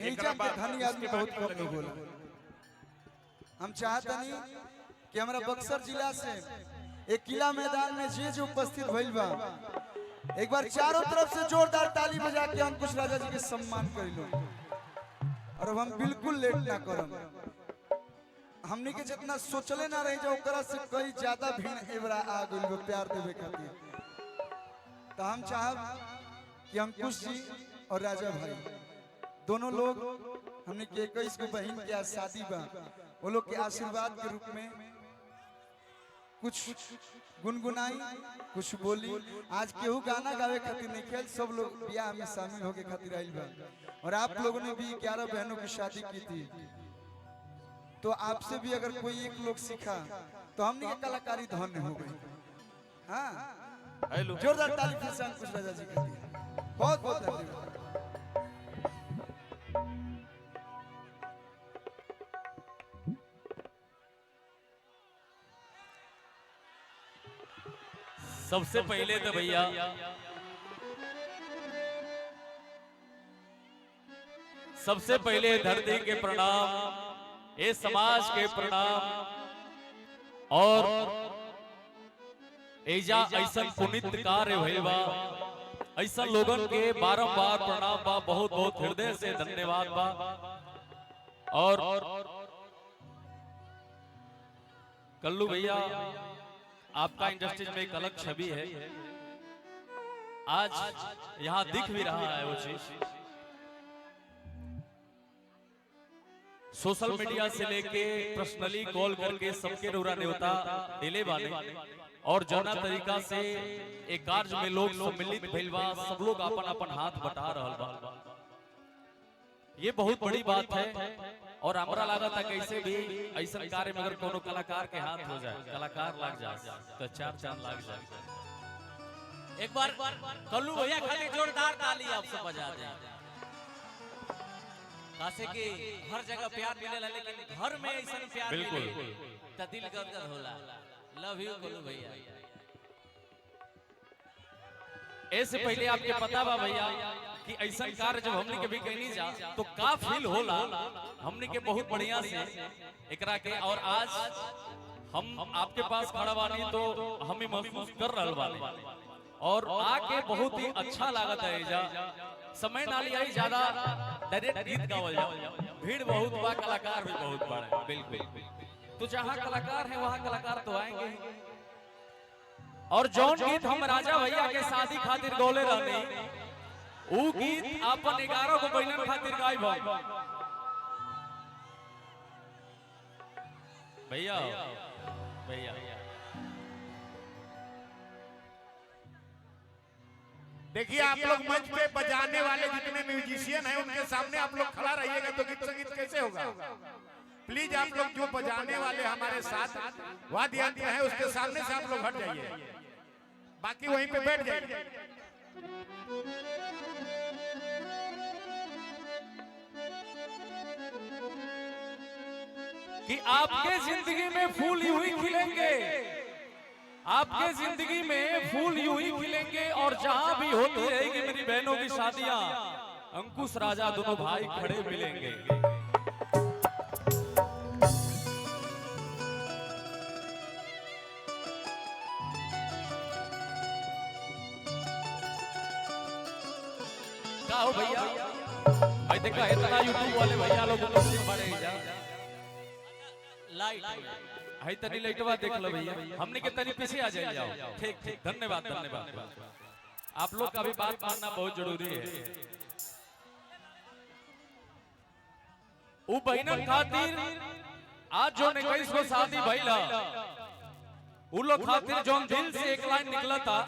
धनी आदमी बहुत कम लोग होला। हम चाहते नहीं कि हमारा बक्सर जिला से एक किला मैदान में जो उपस्थित भइल बा, एक बार चारों तरफ से जोरदार ताली बजा के अंकुश राजा जी के सम्मान कर लो। और अब हम बिल्कुल लेट ना करम, हमनी के जितना सोचले ना रही जो ओकरा से कई ज्यादा भीड़ एबरा आ गइल बा प्यार देवे खातिर। तो हम चाहब कि अंकुश जी और राजा भाई दोनों लोग हमने के 21 को बहन के आज शादी बा, वो लोग के आशीर्वाद के रूप में कुछ गुनगुनाई, कुछ बोली। आज केहू गाना गावे खातिर नहीं खेल, सब लोग ब्याह में शामिल होके खातिर आइल बा। और आप लोगों ने भी 11 बहनों की शादी की थी, तो आपसे भी अगर कोई एक लोग सीखा तो हमने की कलाकारी धन्य हो गई। हाँ, जोरदार ताली फिर से अंकुश राजा जी के लिए। बहुत बहुत धन्यवाद। सबसे पहले तो भैया सबसे पहले धरती के प्रणाम, ये समाज के प्रणाम, और एजा ऐसा पुनित कार्य भइल बा, ऐसा लोगन के बारंबार प्रणाम बा, बहुत बहुत हृदय से धन्यवाद बा। और कल्लू भैया आपका इंडस्ट्री में एक अलग छवि है, आज यहाँ दिख भी रहा है वो चीज। सोशल मीडिया से लेके पर्सनली कॉल करके सबके रोरा न्योता दिले वाले, और जना तरीका से एक कार्य में लोग सम्मिलित भइल बा, सब लोग अपन अपन हाथ बटा रहल बा। ये बहुत बड़ी बात है। और हमरा लगा था कैसे भी ऐसा कार्य में अगर कोनो कलाकार के हाथ हो जाए, कलाकार लग जाए तो 4 चांद लग जाए। एक बार कल्लू भैया खाली जोरदार ताली आप सब बजा दें। कासे के हर जगह प्यार मिलेला, लेकिन घर में ऐसा प्यार मिले तो दिल गदगद होला। लव यू कल्लू भैया। ऐसे पहले आपके पता बा भैया कि ऐसा कार्य जब हमने कभी कहनी जा तो का फील होला, हमने के बहुत बढ़िया से एकरा के। और आज हम आपके पास खड़ा बानी तो हम महसूस कर रहल बानी, और आके बहुत ही अच्छा लागत है। एजा समय ना लिया ज्यादा डायरेक्ट गीत गावल जाओ, भीड़ बहुत बा, कलाकार भी बहुत बड़े। बिल्कुल, तो जहाँ कलाकार है वहाँ कलाकार तो आएंगे। और जौन गीत हम राजा भैया के शादी खातिर गौले रहने, वो गीत अपन 11 को बहनन खातिर गायब भैया। भैया देखिए, आप लोग मंच पे बजाने वाले जितने म्यूजिशियन हैं उनके सामने आप लोग खड़ा रहिएगा तो गीत संगीत कैसे होगा। प्लीज आप लोग जो बजाने वाले हमारे साथ वाद्य यंत्र हैं उसके सामने से आप लोग हट जाइए, बाकी वहीं पे बैठ जाइए। कि आपके जिंदगी में फूल यूं ही खिलेंगे, आपके जिंदगी में फूल यूं ही खिलेंगे, और जहां भी होती रहेगी मेरी बहनों की शादियां, अंकुश राजा दोनों भाई खड़े मिलेंगे। क्या हो भैया, भाई देखा इतना यूट्यूब वाले भैया लोग बड़े जा लाइट हाई तनी लाइटवा देख लो भैया, हमने के तनी पीछे आ जाए जाओ। ठीक ठीक, धन्यवाद धन्यवाद। आप लोग का भी बात मानना बहुत जरूरी है। वो बहनन खातिर आज जो 21 को शादी भइला, उ लोग खातिर जो दिल से एक लाइन निकला था,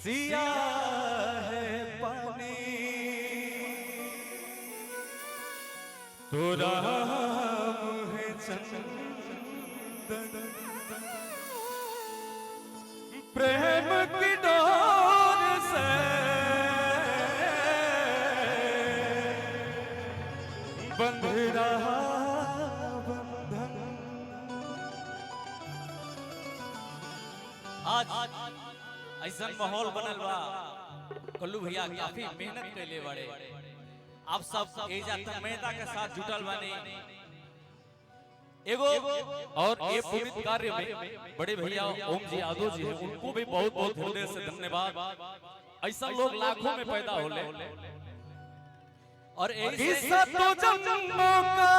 सिया है पानी तो राम है चंदन प्रेम की डोर से बंध रहा बंधन। आज ऐसा माहौल बनल बा कल्लू भैया काफी मेहनत कैले बड़े आप सब एजा तन्मयता के साथ जुटल बानी एगो और ये पुनीत कार्य में बड़े भैया ओम जी यादव जी हैं, उनको भी बहुत बहुत हृदय से धन्यवाद। ऐसा लोग लाखों में पैदा होले और किस्सा तो जन्मों का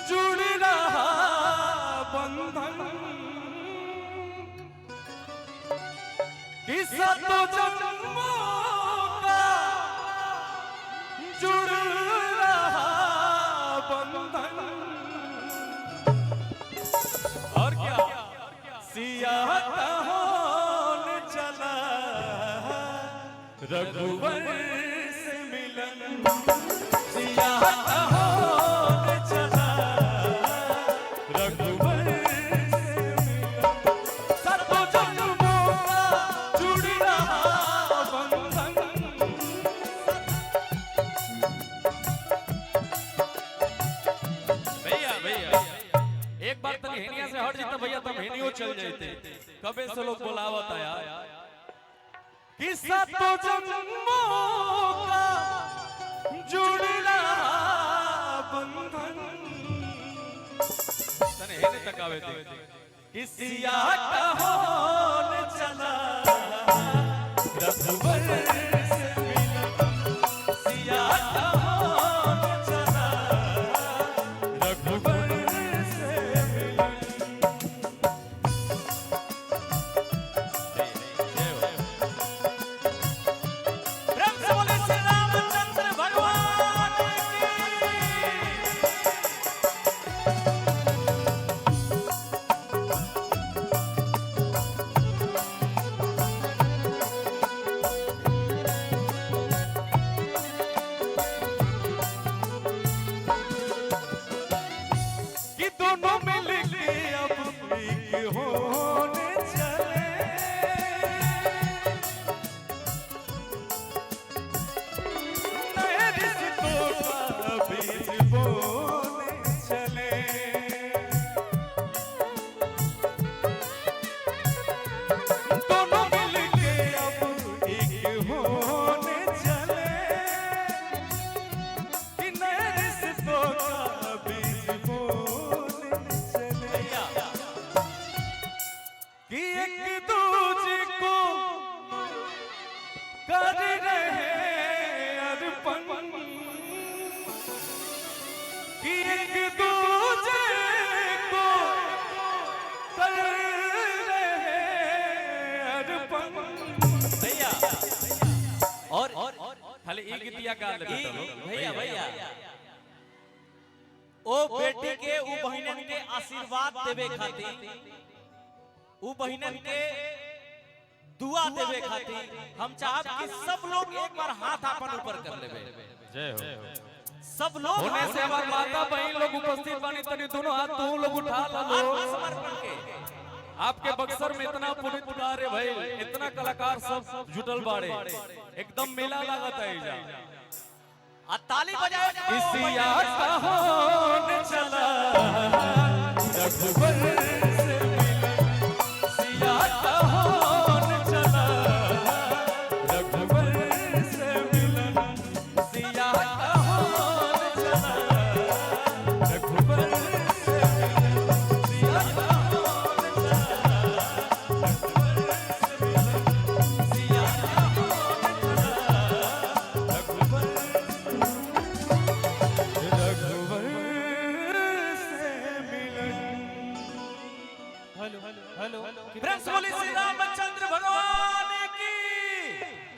जुड़ रहा बंधन किस्सा तो जन्मों का जुड़ रहा बंधन और क्या सियाह होने चला रघुवर से मिलन सियाह होने चला रघुवर से मिलन सतो जन्मों का जुड़ रहा बंधन। भैया एक बार तनी हेनिया से हट जाता भैया तब हेनियो चल जाते कबे से लोग बोलावत है यार किस्सा तो जन्मों का जुड़ रहा बंधन तने हेने तक आवे थे किसिया का होने चला रघुवर से मिलन सिया का होने चला रघुवर से मिलन। प्रेम से बोले श्री रामचंद्र भगवान की। कि दोनों मिलके अब एक होने चले नए रिश्तों का बीज बोने चले दोनों मिलके अब एक होने चले कि नए रिश्तों का बीज बोने चले कि एक दूजे को कर रहे अर्पण कि एक दूजे को कर रहे अर्पण। भैया और खाली एक गीतिया गा लगे तो लोग। भैया ओ बेटी के उ बहिनन के आशीर्वाद देवे खातिर उ बहिनन के दुआ देवे खातिर हम चाहब कि सब लोग एक बार हाथ अपन ऊपर कर लेवे जय हो सब लोग होने से हमार माता बहन लोग उपस्थित बानी तनी दोनों हाथ तुम लोग उठा लो आत्मसमर्पण के आपके बक्सर में इतना पुनीत कार्य भाई इतना कलाकार सब जुटल बाड़े एकदम मेला लागत है जा आ ताली बजाओ किसिया का होने चला रघुवर